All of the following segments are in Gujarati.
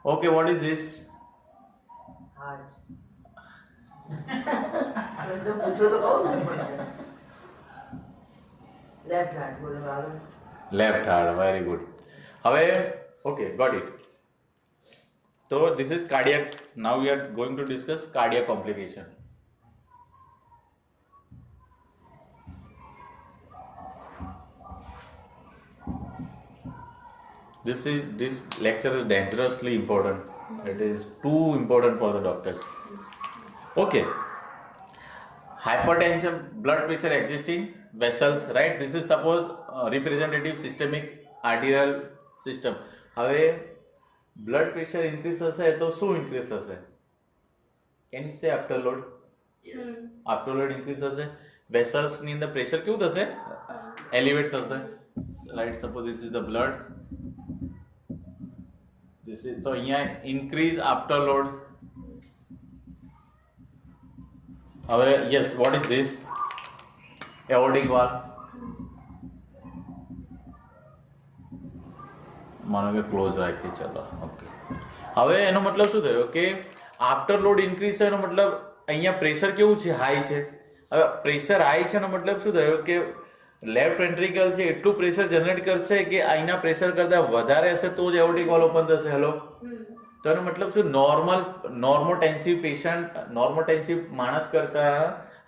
Okay, what is this? Heart. बस तो पूछो तो कहूँ लेफ्ट हार्ट बोलो आगे Left heart, very good. હવે okay, got it. So this is cardiac. Now we are going to discuss cardiac complication. This lecture is dangerously important. It is too important for the doctors. Okay. Hypertension, blood pressure existing vessels, right? This is suppose representative systemic arterial system. હવે blood pressure increase થશે તો શું increase થશે? Can you say after load? After load increase થશે. Vessels ની અંદર pressure કેવું થશે? Elevate થશે. Right? Suppose this is the blood. This is તો અહીંયા increase after load. હવે yes, what is this? Aortic valve. માનો કે ક્લોઝ રાખીએ, ચલો ઓકે. હવે એનો મતલબ શું થયો કે આફ્ટર લોડ ઇન્ક્રીઝ થયો એનો મતલબ અહીંયા પ્રેશર કેવું છે? હાઈ છે. હવે પ્રેશર હાઈ છે એનો મતલબ શું થયો કે લેફ્ટ વેન્ટ્રિકલ છે એટલું પ્રેશર જનરેટ કરશે કે અહીંના પ્રેશર કરતા વધારે હશે તો જ એઓર્ટિક વાલ્વ ઓપન થશે. હેલો, તો એનો મતલબ શું? નોર્મોટેન્સિવ માણસ કરતા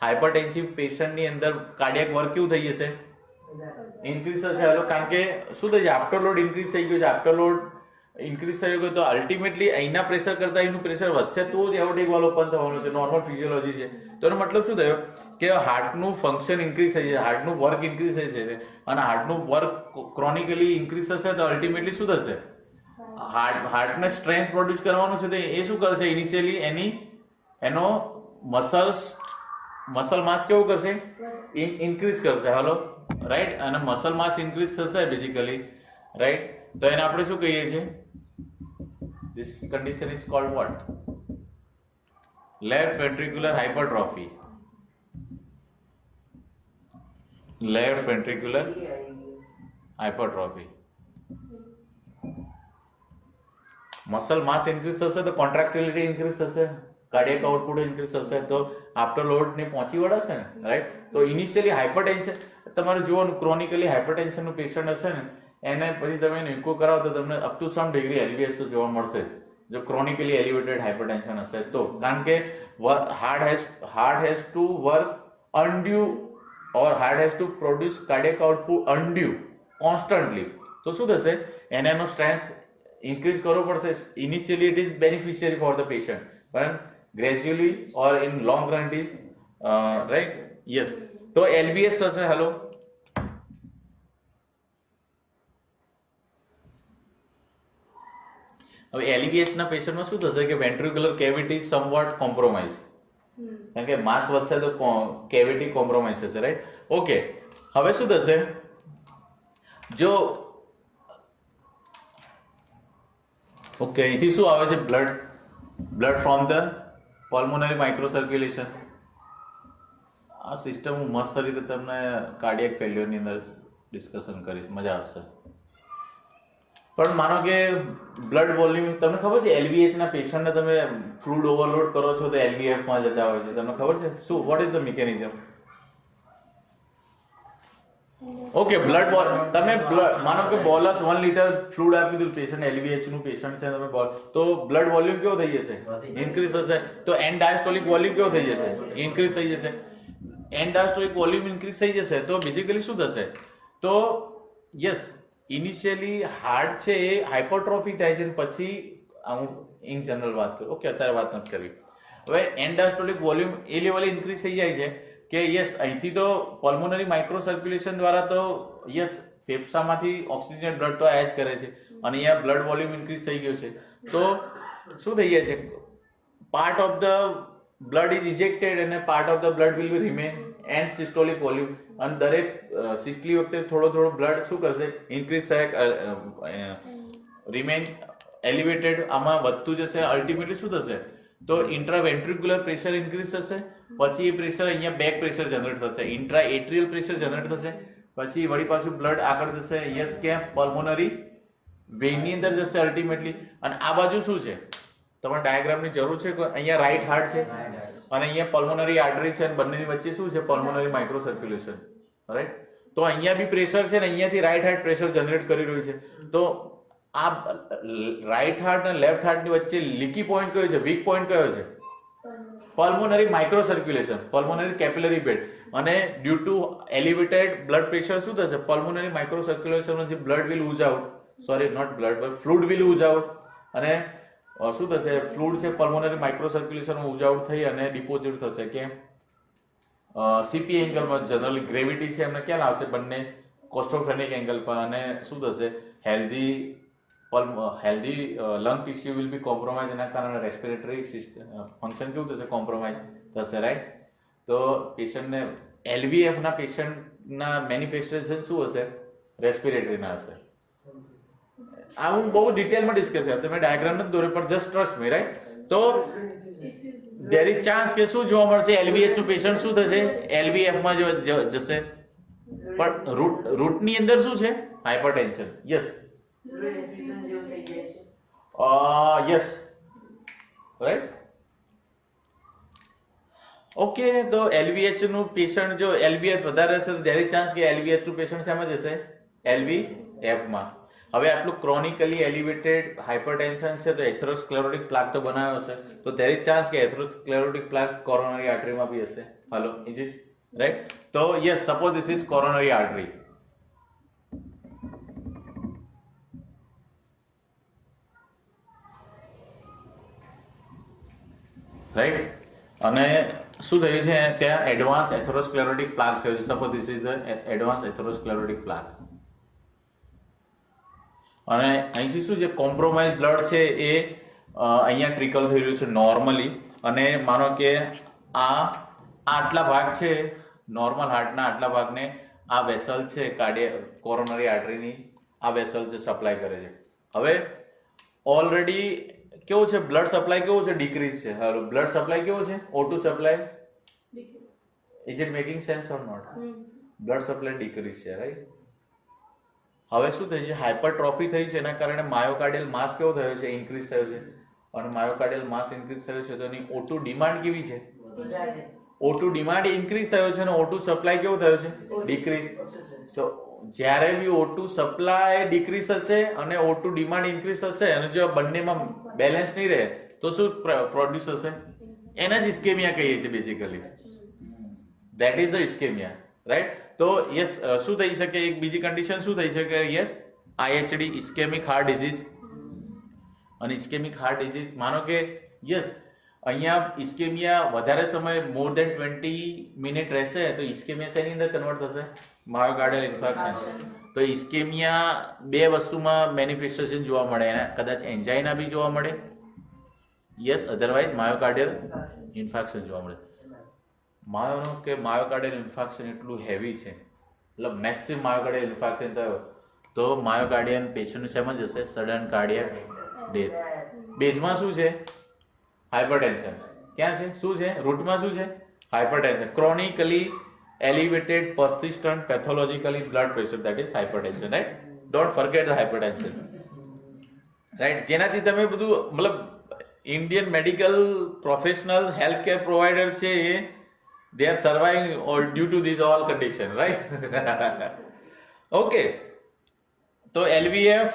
હાઇપરટેન્સિવ પેશન્ટની અંદર કાર્ડિયાક વર્ક કેવું થઈ જશે? ઇન્ક્રીઝ થશે. હેલો, કારણ કે શું થઈ જાય? આફ્ટર લોડ ઇન્ક્રીઝ થઈ ગયું છે. આફ્ટર લોડ ઇન્ક્રીઝ થઈ ગયો તો અલ્ટિમેટલી અહીંના પ્રેશર કરતા અહીંનું પ્રેશર વધશે તો જ એઓર્ટિક વાલ્વ ઓપન થવાનું છે. નોર્મલ ફિઝિયોલોજી છે. તો એનો મતલબ શું થયો કે હાર્ટનું ફંક્શન ઇન્ક્રીઝ થઈ જાય, હાર્ટનું વર્ક ઇન્ક્રીઝ થઈ જશે અને હાર્ટનું વર્ક ક્રોનિકલી ઇન્ક્રીઝ થશે તો અલ્ટિમેટલી શું થશે? હાર્ટને સ્ટ્રેન્થ પ્રોડ્યુસ કરવાનું છે તો એ શું કરશે? ઇનિશિયલી એનો મસલ માસ કેવું કરશે? ઇન્ક્રીઝ કરશે. Hello, right. અને મસલ માસ ઇન્ક્રીઝ થશે બેઝિકલી, રાઈટ. તો એને આપણે શું કહીએ છીએ? This condition is called what? Left ventricular hypertrophy. Left ventricular hypertrophy. Muscle mass increase થશે તો કોન્ટ્રાક્ટિલિટી ઇન્ક્રીઝ થશે, કાર્ડિયાક આઉટપુટ ઇન્ક્રીઝ થશે તો આફ્ટર લોડ ને પહોંચી વળશે ને, રાઈટ. તો ઇનિશિયલી હાઇપરટેન્શન તમારે જોવાનું, ક્રોનિકલી હાઇપરટેન્શનનું પેશન્ટ હશે ને એને પછી તમે ઇકો કરાવો તો તમને up to sum degree LVS તો જોવા મળશે જો ક્રોનિકલી એલિવેટેડ હાઇપરટેન્શન હશે તો. કારણ કે heart has to work undue or heart has to produce cardiac output undue constantly. તો શું થશે? એનો સ્ટ્રેન્થ increase કરવો પડશે. initially it is beneficiary for the patient but gradually or in long run it is right. yes, તો LVS થશે. હેલો, હવે LVS ના પેશન્ટમાં શું થશે કે વેન્ટ્રિક્યુલર કેવિટી સમવોટ કોમ્પ્રોમાઇઝ, કારણ કે માસ વધશે તો કેવિટી કોમ્પ્રોમાઇઝ થશે, રાઈટ. ઓકે, હવે શું થશે? જો ઓકે, અહીંથી શું આવે છે? Blood from the pulmonary micro circulation. આ સિસ્ટમ હું મસ્ત રીતે તમને કાર્ડિયાક ફેલ્યોરની અંદર ડિસ્કશન કરીશ, મજા આવશે. પણ માનો કે બ્લડ વોલ્યુમ તમને ખબર છે એલવીએચ ના પેશન્ટને તમે ફ્લુઇડ ઓવરલોડ કરો છો તો એલવીએફ માં જતા હોય છે. તમને ખબર છે શું? What is the mechanism? Okay, તમે માનો કે બોલસ 1 લીટર ફ્લુઇડ આપી દીધું પેશન્ટ, એલવીએચ નું પેશન્ટ છે, તમે તો બ્લડ વોલ્યુમ કેવો થઈ જશે? ઇન્ક્રીઝ થશે. તો એન્ડ ડાયસ્ટોલિક વોલ્યુમ કેવો થઈ જશે? ઇન્ક્રીઝ થઈ જશે. એન્ડ ડાયસ્ટોલિક વોલ્યુમ ઇન્ક્રીઝ થઈ જશે તો બેઝિકલી શું થશે? તો યસ, ઇનિશિયલી હાર્ટ છે એ હાઇપરટ્રોફી થાય છે પછી હું ઇન જનરલ વાત કરું. ઓકે, અત્યારે વાત નથી કરવી. હવે એન્ડ ડાયસ્ટોલિક વોલ્યુમ એ લેવલે ઇન્ક્રીઝ થઈ જાય છે કે યસ, અહીંથી તો પલ્મોનરી માઇક્રો સર્ક્યુલેશન દ્વારા તો યસ ફેફસામાંથી ઓક્સિજન બ્લડ તો આયા જ કરે છે અને અહીંયા બ્લડ વોલ્યુમ ઇન્ક્રીઝ થઈ ગયો છે તો શું થઈ જાય છે? Part of the blood is ejected અને part of the blood will be remain end systolic volume. અને દરેક સિસ્ટલી વખતે થોડો બ્લડ શું કરશે? ઇન્ક્રીઝ થાય, રિમેન એલિવેટેડ, આમાં વધતું જશે. અલ્ટિમેટલી શું થશે? તો ઇન્ટ્રાવેન્ટ્રિક્યુલર પ્રેશર ઇન્ક્રીઝ થશે, પછી એ પ્રેશર અહીંયા બેક પ્રેશર જનરેટ થશે, ઇન્ટ્રા એટ્રિયલ પ્રેશર જનરેટ થશે, પછી વળી પાછું બ્લડ આગળ જશે યસ ક્યાં? પલ્મોનરી વેઇનની અંદર જશે અલ્ટિમેટલી. અને આ બાજુ શું છે, તમારે ડાયાગ્રામની જરૂર છે? અહીંયા રાઈટ હાર્ટ છે અને અહીંયા પલ્મોનરી આર્ટરી છે અને બંનેની વચ્ચે શું છે? Pulmonary micro circulation, right? તો અહીંયા બી પ્રેશર છે ને અહીંયાથી રાઈટ હાર્ટ પ્રેશર જનરેટ કરી રહ્યું છે. તો આ રાઈટ હાર્ટ અને લેફ્ટ હાર્ટની વચ્ચે લીકી પોઈન્ટ કયો છે, વીક પોઈન્ટ કયો છે? Pulmonary microcirculation, pulmonary capillary bed. અને due to elevated blood pressure શું થશે? પલ્મોનરી માઇક્રો સર્ક્યુલેશનમાંથી blood will ooze out, sorry not blood but fluid will ooze out. અને શું થશે? ફ્લુઇડ છે પલ્મોનરી માઇક્રો સર્ક્યુલેશનમાં ઉઝ આઉટ થઈ અને ડિપોઝિટ થશે કે સીપી એંગલમાં. જનરલી ગ્રેવિટી છે એમને ક્યાં લાવશે? બંને કોસ્ટોફ્રેનિક એંગલ પર. અને શું થશે? Healthy lung tissue will be compromise. એના કારણે રેસ્પિરેટરી સિસ્ટમ ફંક્શન કેવું થશે? કોમ્પ્રોમાઇઝ થશે, રાઈટ? તો પેશન્ટને એલવીએફ ના પેશન્ટના મેનિફેસ્ટેશન શું હશે? રેસ્પિરેટરીના હશે. આ હું બહુ ડિટેલમાં ડિસ્કસ કર્યા, તમે ડાયાગ્રામ નથી દોરે પણ જસ્ટ ટ્રસ્ટ મી, રાઈટ? તો દેર ઇઝ ચાન્સ કે શું જોવા મળશે? એલવીએચ નું પેશન્ટ શું થશે? એલવીએફ માં જશે. પણ રૂટની અંદર શું છે? Hypertension. Yes yes, right? Okay, તો એલવીએચ નું પેશન્ટ જો એલવીએચ વધારે હશે તો દેર ઇઝ ચાન્સ કે એલવીએચ નું પેશન્ટ શેમાં જશે? એલવીએફ માં. હવે આટલું ક્રોનિકલી એલિવેટેડ હાઇપરટેન્શન છે તો એથેરોસ્ક્લેરોટિક પ્લાક તો બનાવ્યો હશે, તો દેર ઇઝ ચાન્સ કે એથેરોસ્ક્લેરોટિક પ્લાક કોરોનરી આર્ટરીમાં બી હશે. હાલો, ઇઝ ઇટ રાઈટ? તો yes, suppose this is coronary artery, right? અને શું થયું છે? ત્યાં એડવાન્સ એથેરોસ્ક્લેરોટિક પ્લાક થયો છે. Suppose this is the advance atherosclerotic plaque. અને અહીંથી શું છે? કોમ્પ્રોમાઇઝ બ્લડ છે એ અહીંયા ટ્રિકલ થઈ રહ્યું છે નોર્મલી. અને માનો કે આટલા ભાગ છે નોર્મલ હાર્ટના, આટલા ભાગને આ વેસલ છે કોરોનરી આર્ટરીની, આ વેસલ છે સપ્લાય કરે છે. હવે ઓલરેડી કેવું છે? બ્લડ સપ્લાય કેવું છે? ડિક્રીઝ છે. હવે બ્લડ સપ્લાય કેવો છે? O2 supply. Is it making sense or not? Blood supply decrease છે, રાઈટ? હવે શું થયું છે? હાઇપરટ્રોફી થઈ છે, એના કારણે માયોકાર્ડિયલ માસ કેવો થયો છે? ઇન્ક્રીઝ થયો છે. અને માયોકાર્ડિયલ માસ ઇન્ક્રીઝ થયો છે તો એની O2 ડિમાન્ડ કેવી છે? O2 ડિમાન્ડ ઇન્ક્રીઝ થયો છે અને O2 સપ્લાય કેવો થયો છે? ડિક્રીઝ. તો જ્યારે બી O2 સપ્લાય ડિક્રીઝ થશે અને O2 ડિમાન્ડ ઇન્ક્રીઝ થશે અને જો બંનેમાં બેલેન્સ નહીં રહે તો શું પ્રોડ્યુસ થશે? એના જ ઇસ્કેમિયા કહીએ છીએ basically. That is the ischaemia, right? તો યસ, શું થઈ શકે? એક બીજી કન્ડિશન શું થઈ શકે? Yes, IHD, ischaemic heart disease. અને ઇસ્કેમિક હાર્ટ ડિઝીઝ માનો કે યસ, અહીંયા ઇસ્કેમિયા વધારે સમય મોર દેન 20 મિનિટ રહેશે તો ઇસ્કેમિયા શેની અંદર કન્વર્ટ થશે? માયોકાર્ડિયલ ઇન્ફાર્ક્શન. તો ઇસ્કેમિયા બે વસ્તુમાં મેનિફેસ્ટેશન જોવા મળે. એના કદાચ એન્જાઇના બી જોવા મળે, યસ, અધરવાઇઝ માયોકાર્ડિયલ ઇન્ફાર્ક્શન જોવા મળે. માયોકાર્ડિયલ ઇન્ફાર્ક્શન એટલું હેવી છે, મતલબ મેસિવ માયોકાર્ડિયલ ઇન્ફાર્ક્શન થયો તો માયોકાર્ડિયલ પેશન્ટ શેમાં જશે? Sudden cardiac death. બેઝમાં શું છે? હાઇપરટેન્શન. ક્યાં છે? શું છે? રૂટમાં શું છે? Hypertension. Chronically elevated persistent pathologically blood pressure, that is hypertension, right? Don't forget the hypertension, right? જેનાથી તમે બધું મતલબ Indian medical professional health care provider છે એ they are surviving all due to this all condition, right? Okay, તો LVF,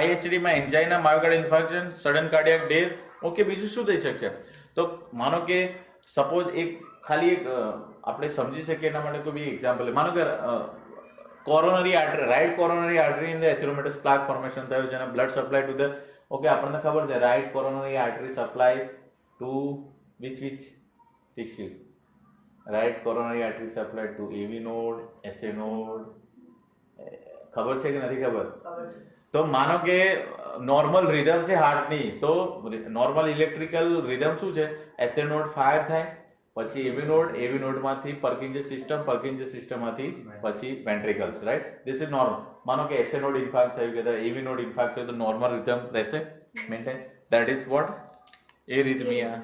IHD માં angina, myocardial infarction, sudden cardiac death. Okay, બીજું શું થઈ શકશે? તો માનો કે સપોઝ એક ખાલી એક આપણે સમજી શકીએ એના માટે કોઈ બી એક્ઝામ્પલ. માનો કે coronary artery, right coronary artery અંદર એથેરોમેટસ પ્લાક ફોર્મેશન થયું છે અને blood supply to the, okay, આપણને ખબર છે right coronary artery supply to which tissue? Right coronary artery supply to AV node, SA node. ખબર છે કે નથી ખબર? તો માનો કે નોર્મલ રિધમ છે હાર્ટની, તો નોર્મલ ઇલેક્ટ્રિકલ રિધમ શું છે? SA નોડ ફાયર થાય, પછી AV નોડમાંથી પર્કિંજર સિસ્ટમમાંથી પછી વેન્ટ્રિકલ્સ, રાઈટ? This is normal. માનો કે SA નોડ ઇન્ફાર્ક્ટ થયું કે AV નોડ ઇન્ફાર્ક્ટ થયું તો નોર્મલ રિધમ રહેશે, maintain. That is what? Arrhythmia.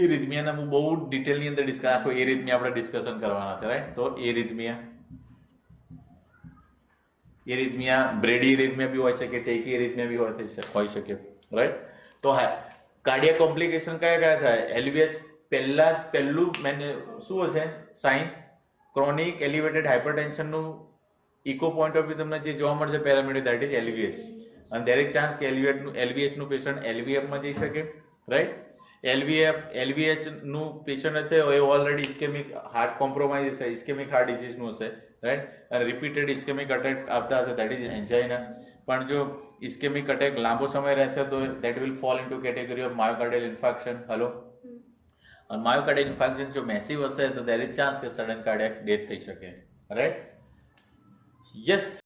એરિથમિયાના હું બહુ ડિટેલની અંદર આખો એરિથમિયા આપણે ડિસ્કશન કરવાના છે, રાઈટ? તો એરિથમિયા ઇરિથમિયા બ્રેડી ઇરિથમિયા બી હોઈ શકે, ટેકી ઇરિથમિયા બી હોઈ શકે, રાઈટ? તો હા, કાર્ડિયક કોમ્પ્લિકેશન કયા કયા થાય? એલવીએચ પહેલું શું હશે સાઇન? ક્રોનિક એલિવેટેડ હાઇપરટેન્શનનું ઇકો પોઈન્ટ ઓફ વ્યૂ તમને જે જોવા મળશે પેરામીટર, દેટ ઇઝ એલવીએચ. અને દરેક ચાન્સ કે એલવીએચ નું પેશન્ટ એલવીએફમાં જઈ શકે, રાઈટ? એલવીએચ નું પેશન્ટ હશે એ ઓલરેડી ઇસ્કેમિક હાર્ટ કોમ્પ્રોમાઇઝ હશે, ઇસ્કેમિક હાર્ટ ડિસીઝ નું હશે, રાઈટ? અને રિપીટેડ ઇસ્કેમિક અટેક આવતા હશે, દેટ ઇઝ એન્જાઇના. પણ જો ઇસ્કેમિક અટેક લાંબો સમય રહેશે તો that will fall into category of myocardial infarction. Hello? અને માયોકાર્ડિયલ ઇન્ફાર્ક્શન જો મેસિવ હશે તો દેર ઇઝ ચાન્સ કે સડન કાર્ડિયક ડેથ થઈ શકે, રાઈટ? યસ.